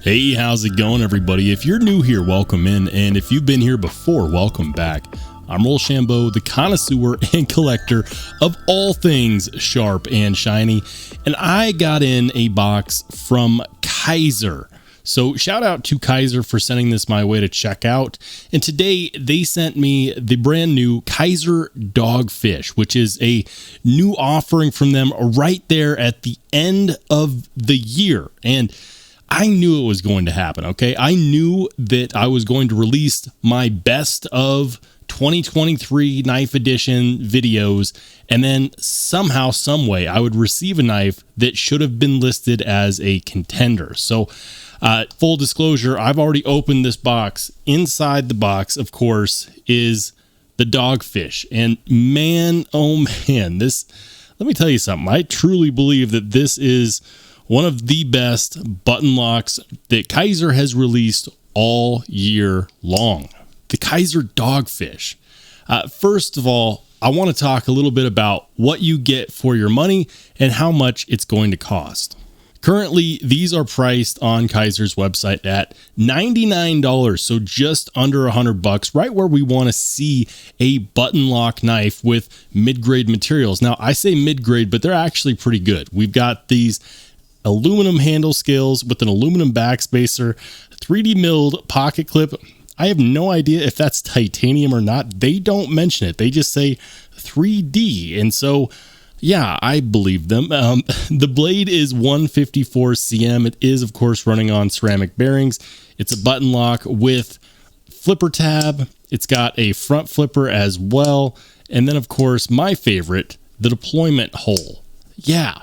Hey, how's it going, everybody? If you're new here, welcome in, and if you've been here before, welcome back. I'm Rollshambo, the connoisseur and collector of all things sharp and shiny, and I got in a box from Kizer. So shout out to Kizer for sending this my way to check out. And today they sent me the brand new Kizer Dogfish, which is a new offering from them right there at the end of the year. And I knew it was going to happen, okay? I knew that I was going to release my best of 2023 knife edition videos, and then somehow, some way, I would receive a knife that should have been listed as a contender. So, full disclosure, I've already opened this box. Inside the box, of course, is the Dogfish. And man, oh man, this, let me tell you something. I truly believe that this is one of the best button locks that Kizer has released all year long. The Kizer Dogfish. First of all, I want to talk a little bit about what you get for your money and how much it's going to cost. Currently, these are priced on Kizer's website at $99, so just under $100, right where we want to see a button lock knife with mid-grade materials. Now, I say mid-grade, but they're actually pretty good. We've got these aluminum handle scales with an aluminum backspacer, 3D milled pocket clip. I have no idea if that's titanium or not. They don't mention it. They just say 3D. And so, yeah, I believe them. The blade is 154 cm. It is, of course, running on ceramic bearings. It's a button lock with flipper tab. It's got a front flipper as well. And then, of course, my favorite, the deployment hole. Yeah.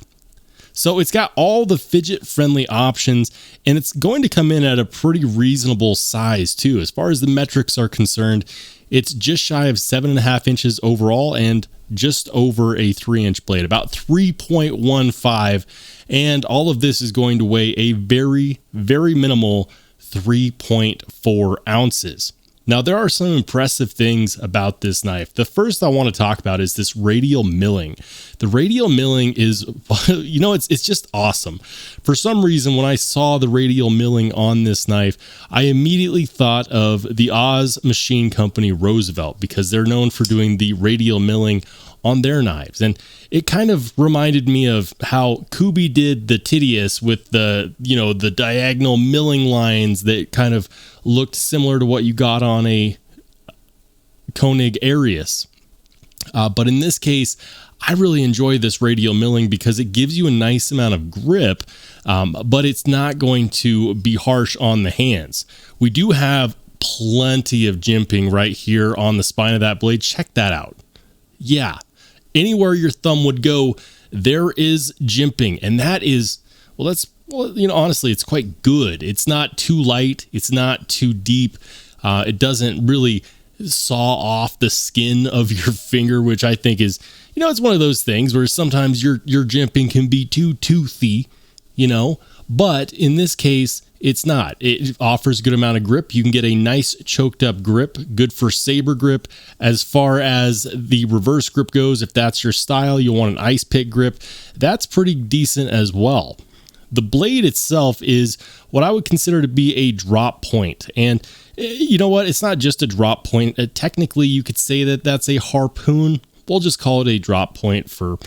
So it's got all the fidget friendly options, and it's going to come in at a pretty reasonable size too. As far as the metrics are concerned, it's just shy of 7.5 inches overall and just over a 3-inch blade, about 3.15. And all of this is going to weigh a very, very minimal 3.4 ounces. Now, there are some impressive things about this knife. The first I want to talk about is this radial milling. The radial milling is, you know, it's just awesome. For some reason, when I saw the radial milling on this knife, I immediately thought of the Oz Machine Company Roosevelt, because they're known for doing the radial milling on their knives. And it kind of reminded me of how Kubi did the Titius with the, you know, the diagonal milling lines that kind of looked similar to what you got on a Koenig Arius. But in this case, I really enjoy this radial milling because it gives you a nice amount of grip, but it's not going to be harsh on the hands. We do have plenty of jimping right here on the spine of that blade. Check that out. Yeah. Anywhere your thumb would go, there is jimping, and that is, well, that's, well, you know, honestly, it's quite good. It's not too light. It's not too deep. It doesn't really saw off the skin of your finger, which I think is, you know, it's one of those things where sometimes your jimping can be too toothy, you know, but in this case, it's not. It offers a good amount of grip. You can get a nice choked up grip, good for saber grip. As far as the reverse grip goes, if that's your style, you want an ice pick grip, that's pretty decent as well. The blade itself is what I would consider to be a drop point. And you know what? It's not just a drop point. Technically, you could say that that's a harpoon. We'll just call it a drop point for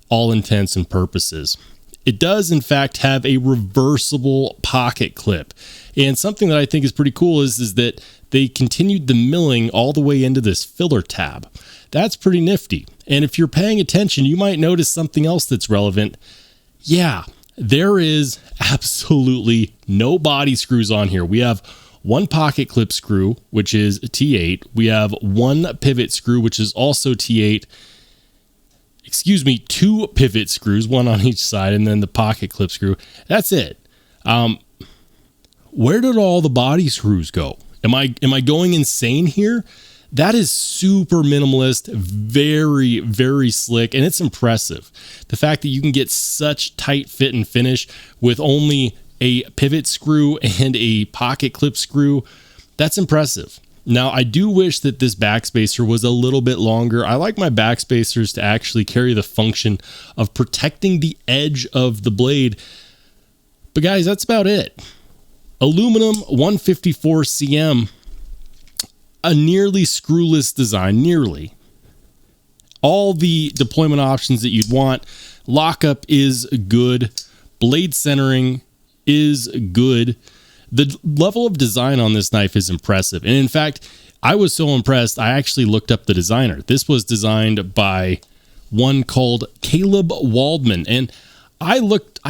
all intents and purposes. It does, in fact, have a reversible pocket clip. And something that I think is pretty cool is that they continued the milling all the way into this filler tab. That's pretty nifty. And if you're paying attention, you might notice something else that's relevant. Yeah, there is absolutely no body screws on here. We have one pocket clip screw, which is T8. We have one pivot screw, which is also T8. Excuse me, 2 pivot screws, one on each side, and then the pocket clip screw. That's it. Where did all the body screws go? Am I going insane here? That is super minimalist, very, very slick, and it's impressive. The fact that you can get such tight fit and finish with only a pivot screw and a pocket clip screw, that's impressive. Now, I do wish that this backspacer was a little bit longer. I like my backspacers to actually carry the function of protecting the edge of the blade. But guys, that's about it. Aluminum 154 cm, a nearly screwless design, nearly. All the deployment options that you'd want. Lockup is good. Blade centering is good. The level of design on this knife is impressive. And in fact, I was so impressed, I actually looked up the designer. This was designed by one called Caleb Waldman. And I looked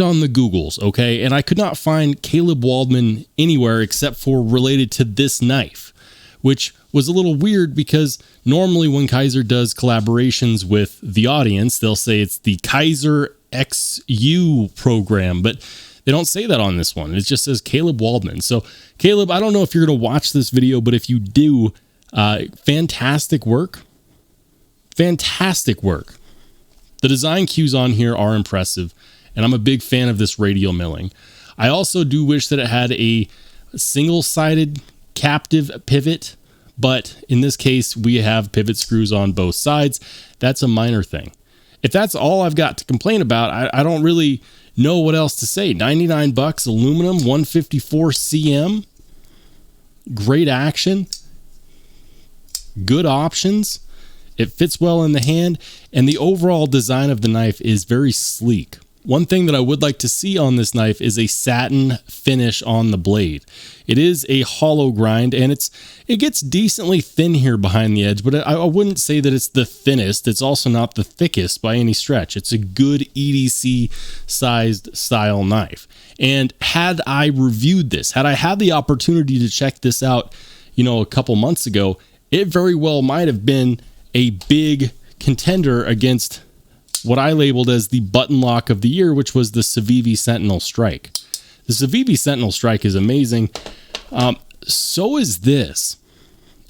on the Googles, okay, and I could not find Caleb Waldman anywhere except for related to this knife, which was a little weird because normally when Kizer does collaborations with the audience, they'll say it's the Kizer XU program, but they don't say that on this one. It just says Caleb Waldman. So Caleb, I don't know if you're going to watch this video, but if you do, fantastic work. Fantastic work. The design cues on here are impressive, and I'm a big fan of this radial milling. I also do wish that it had a single-sided captive pivot, but in this case, we have pivot screws on both sides. That's a minor thing. If that's all I've got to complain about, I don't really know what else to say. 99 bucks, aluminum, 154 cm, great action, good options. It fits well in the hand, and the overall design of the knife is very sleek. One thing that I would like to see on this knife is a satin finish on the blade. It is a hollow grind, and it gets decently thin here behind the edge, but I wouldn't say that it's the thinnest. It's also not the thickest by any stretch. It's a good EDC sized style knife. And had I reviewed this, had I had the opportunity to check this out, a couple months ago, it very well might have been a big contender against what I labeled as the button lock of the year, which was the Civivi Sentinel Strike. The Civivi Sentinel Strike is amazing. So is this.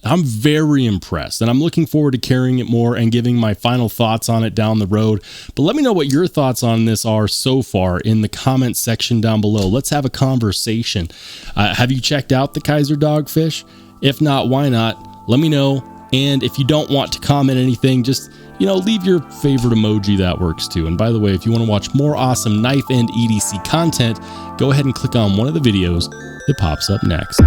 I'm very impressed, and I'm looking forward to carrying it more and giving my final thoughts on it down the road. But let me know what your thoughts on this are so far in the comments section down below. Let's have a conversation. Have you checked out the Kizer Dogfish? If not, why not? Let me know. And if you don't want to comment anything, just leave your favorite emoji. That works too. And by the way, if you want to watch more awesome knife and EDC content, go ahead and click on one of the videos that pops up next.